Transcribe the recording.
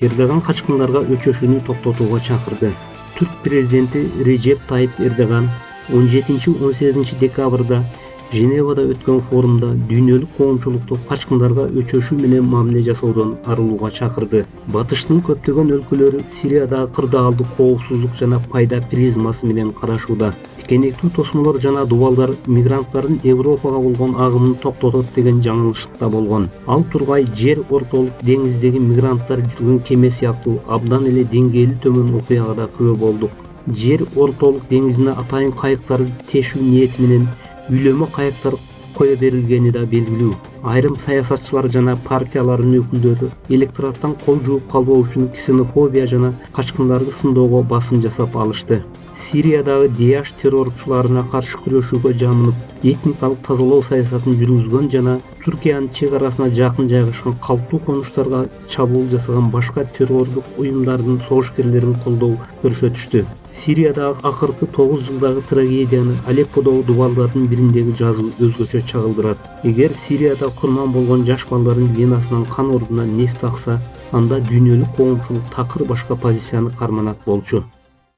Эрдоган качкындарга өчөшүүнү токтотууга чакырды. Түрк президенти Режеп Тайип Эрдоган 17-18 декабрда Женевада өткөн форумда дүйнөлүк коомчулукту качкындарга өчөшүү менен мамиле жасоодон арылууга чакырды. Батыштын көптөгөн өлкөлөрү Сириядагы кырдаалды коопсуздук жана пайда призмасы менен карашууда. Тикенектүү тосмолор жана дубалдар мигранттардын Европага болгон агымын токтотот деген жаңылышта болгон. Ал тургай жер ортолук деңиздеги мигранттар жүргөн кеме сыяктуу абдан эле деңгээли төмөн окуяга да күбө болдук. Жер ортолук деңизине атайын кайыктарды тешүү ниети менен үйлөмө кайыктар кое берилгени да белгилүү. Айрым саясатчылар жана партиялардын өкүлдөрү электораттан кол жууп калбоо үчүн ксенофобия жана качкындарды сындоого басым жасап алышты. Сириядагы Диаш террорчуларына каршы күрөшүүгө жамынып, этникалык тазалоо саясатын жүргүзгөн жана Түркиянын чек арасына жакын жайгашкан калктуу конуштарга чабуул жасаган башка террордук уюмдардын согушкерлерин колдоо көрсөтүштү. Сириядагы акыркы 9 жылдагы трагедияны Алепподогу дубалдардын бириндеги жазуу өзгөчө чагылдырат. Эгер Сирияда курман болгон жаш балдардын венасынан кан ордуна нефть акса, анда дүйнөлүк коомчулук такыр башка позицияны карманат болчу.